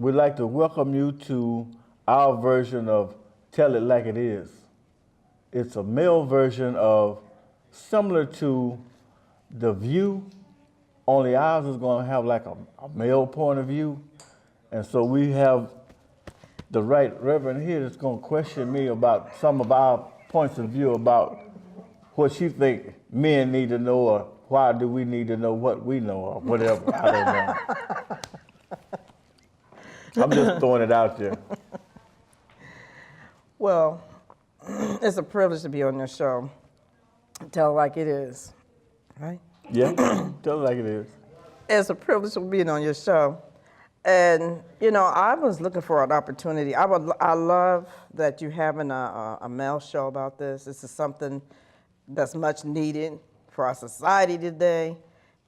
we'd like to welcome you to our version of Tell It Like It Is. It's a male version of similar to The View, only ours is going to have like a male point of view. And so we have the right reverend here that's going to question me about some of our points of view about what she think men need to know, or why do we need to know what we know, or whatever. I don't know. I'm just throwing it out there. Well, it's a privilege to be on this show. Tell it like it is, right? Yeah, tell it like it is. It's a privilege to be on your show. And, you know, I was looking for an opportunity. I love that you're having a male show about this. This is something that's much needed for our society today.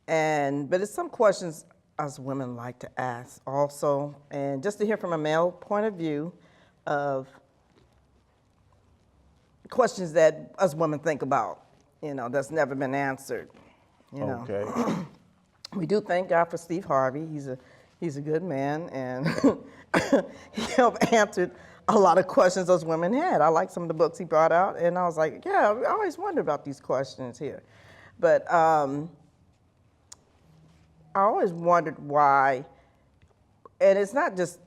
But it's some questions us women like to ask also. And just to hear from a male point of view of questions that us women think about, you know, that's never been answered, you know. Okay. We do thank God for Steve Harvey. He's a good man, and he helped answer a lot of questions those women had. I like some of the books he brought out, and I was like, yeah, I always wonder about these questions here. But I always wondered why, and it's not just,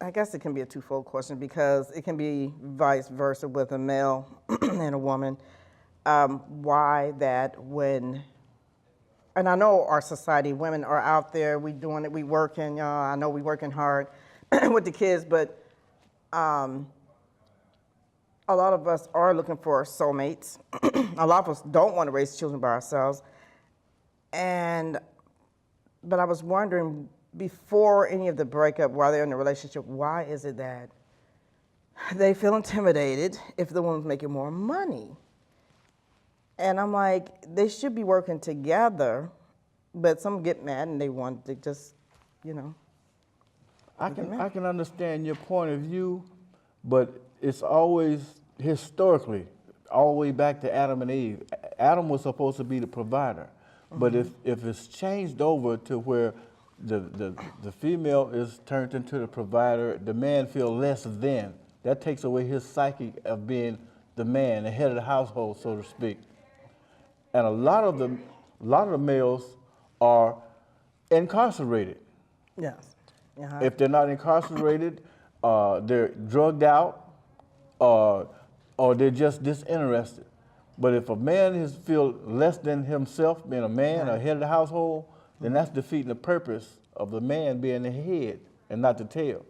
I guess it can be a twofold question because it can be vice versa with a male and a woman. Why that when, and I know our society, women are out there, we doing it, we working, I know we working hard with the kids, but a lot of us are looking for soulmates. A lot of us don't want to raise children by ourselves. But I was wondering, before any of the breakup, while they're in a relationship, why is it that they feel intimidated if the woman's making more money? And I'm like, they should be working together, but some get mad and they want to just, you know. I can understand your point of view, but it's always historically, all the way back to Adam and Eve. Adam was supposed to be the provider, but if it's changed over to where the female is turned into the provider, the man feels less than. That takes away his psyche of being the man, the head of the household, so to speak. And a lot of the males are incarcerated. Yes. Uh-huh. If they're not incarcerated, they're drugged out, or they're just disinterested. But if a man feels less than himself, being a man, or head of the household, then that's defeating the purpose of the man being the head and not the tail.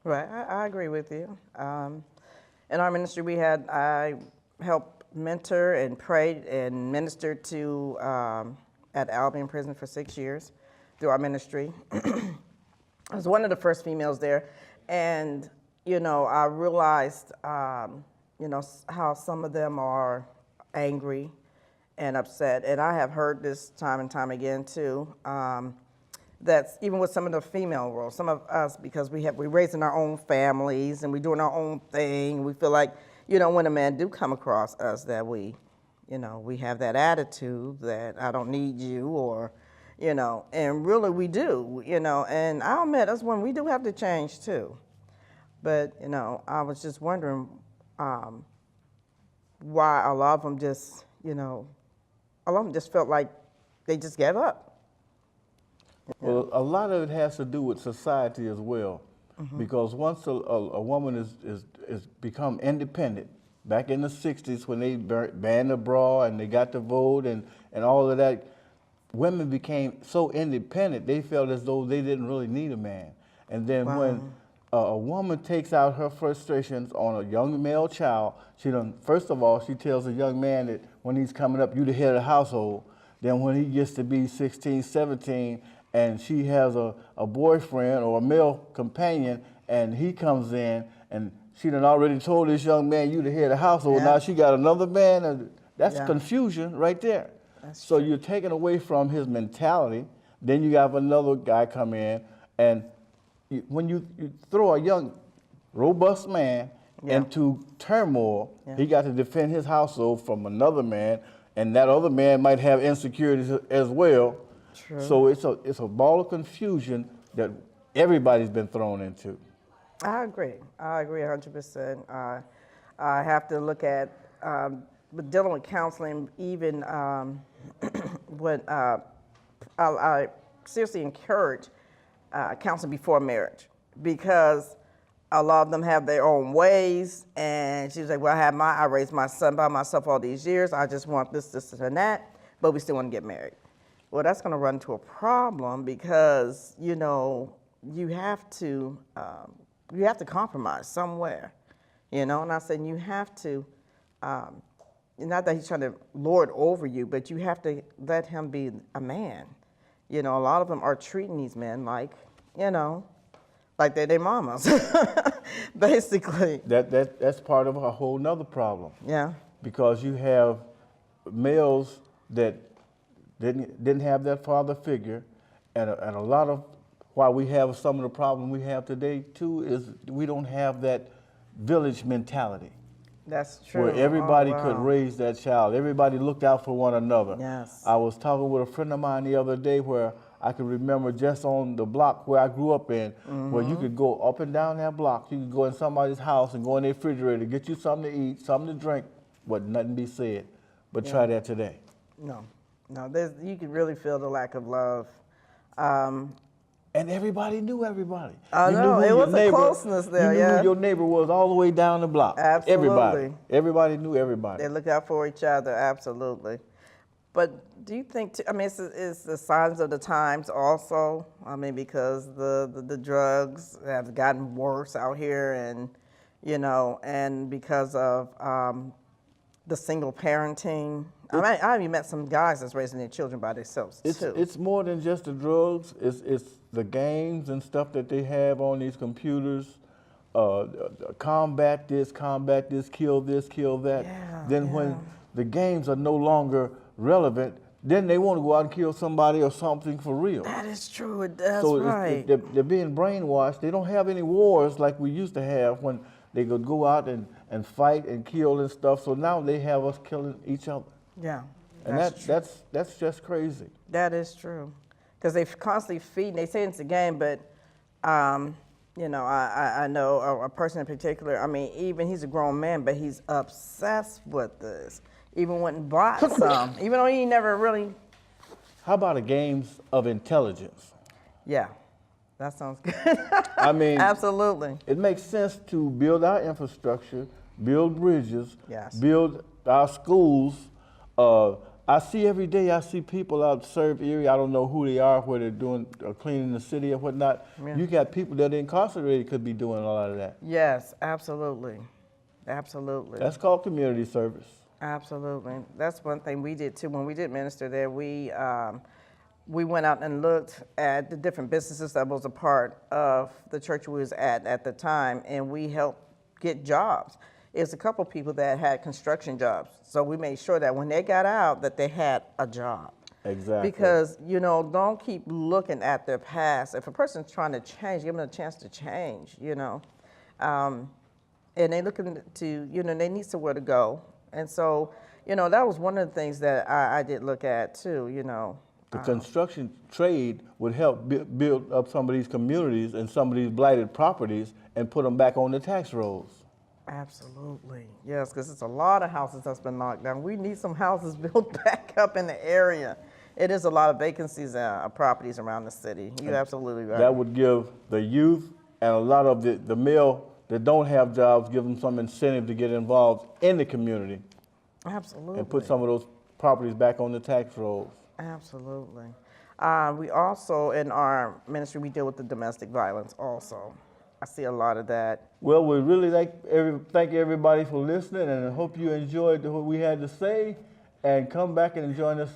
Right, I agree with you. In our ministry, I helped mentor and prayed and ministered to at Albion Prison for 6 years through our ministry. I was one of the first females there, and you know, I realized you know, how some of them are angry and upset, and I have heard this time and time again too. That's even with some of the female roles, some of us, because we're raising our own families and we're doing our own thing. We feel like, you know, when a man do come across us, that we, you know, we have that attitude that I don't need you, or, you know, and really we do, you know, and I'll admit us women, we do have to change too. But, you know, I was just wondering why a lot of them just, you know, a lot of them just felt like they just gave up. Well, a lot of it has to do with society as well, because once a woman is become independent, back in the 60s when they banned the bra and they got the vote and all of that, women became so independent they felt as though they didn't really need a man. And then when a woman takes out her frustrations on a young male child, first of all, she tells a young man that when he's coming up, you the head of the household. Then when he gets to be 16, 17, and she has a boyfriend or a male companion, and he comes in, and she done already told this young man, you the head of the household, now she got another man, and that's confusion right there. So you're taking away from his mentality, then you have another guy come in, and when you throw a young, robust man into turmoil, he got to defend his household from another man, and that other man might have insecurities as well. True. So it's a ball of confusion that everybody's been thrown into. I agree. I agree 100%. I have to look at with dealing with counseling, even when I seriously encourage counseling before marriage, because a lot of them have their own ways. And she was like, well, I raised my son by myself all these years. I just want this, and that, but we still want to get married. Well, that's going to run into a problem because, you know, you have to compromise somewhere, you know. And I said you have to, not that he's trying to lord over you, but you have to let him be a man. You know, a lot of them are treating these men like, you know, like they're their mamas, basically. That's part of a whole nother problem. Yeah. Because you have males that didn't have that father figure, and a lot of why we have some of the problem we have today too is we don't have that village mentality. That's true. Where everybody Oh, wow. could raise that child. Everybody looked out for one another. Yes. I was talking with a friend of mine the other day where I could remember just on the block where I grew up in, where you could go up and down that block. You could go in somebody's house and go in their refrigerator, get you something to eat, something to drink, but nothing be said. But try that today. No, you can really feel the lack of love. And everybody knew everybody. I You knew know, who it your was a neighbor- closeness there, You knew yeah. who your neighbor was all the way down the block. Absolutely. Everybody knew everybody. They look out for each other, absolutely. But do you think, I mean, it's the signs of the times also? I mean, because the drugs have gotten worse out here, and, you know, and because of the single parenting. I mean, I even met some guys that's raising their children by themselves, too. It's more than just the drugs. It's the games and stuff that they have on these computers. Combat this, kill that. Yeah, Then when the games are no longer relevant, then they want to go out and kill somebody or something for real. That is true, that's So right. they're being brainwashed. They don't have any wars like we used to have when they could go out and fight and kill and stuff. So now they have us killing each other. Yeah. And that's just crazy. That is true, because they constantly feeding. They say it's a game, but you know, I know a person in particular. I mean, even he's a grown man, but he's obsessed with this. Even went and bought some, even though he never really. How about the games of intelligence? Yeah, that sounds good. I mean, Absolutely. it makes sense to build our infrastructure, build bridges, Yes. build our schools. I see every day, I see people out serve area. I don't know who they are, where they're doing cleaning the city or whatnot. Yeah. You got people that are incarcerated could be doing a lot of that. Yes, absolutely, absolutely. That's called community service. Absolutely. That's one thing we did too. When we did minister there, we went out and looked at the different businesses that was a part of the church we was at the time, and we helped get jobs. It's a couple people that had construction jobs. So we made sure that when they got out that they had a job. Exactly. Because, you know, don't keep looking at their past. If a person's trying to change, give them a chance to change, you know. And they looking to, you know, they need somewhere to go. And so, you know, that was one of the things that I did look at too, you know. The construction trade would help build up some of these communities and some of these blighted properties and put them back on the tax rolls. Absolutely. Yes, because it's a lot of houses that's been knocked down. We need some houses built back up in the area. It is a lot of vacancies and properties around the city. You're absolutely right. That would give the youth and a lot of the male that don't have jobs, give them some incentive to get involved in the community Absolutely. and put some of those properties back on the tax rolls. Absolutely. We also, in our ministry, we deal with the domestic violence also. I see a lot of that. Well, we really thank everybody for listening, and I hope you enjoyed what we had to say, and come back and join us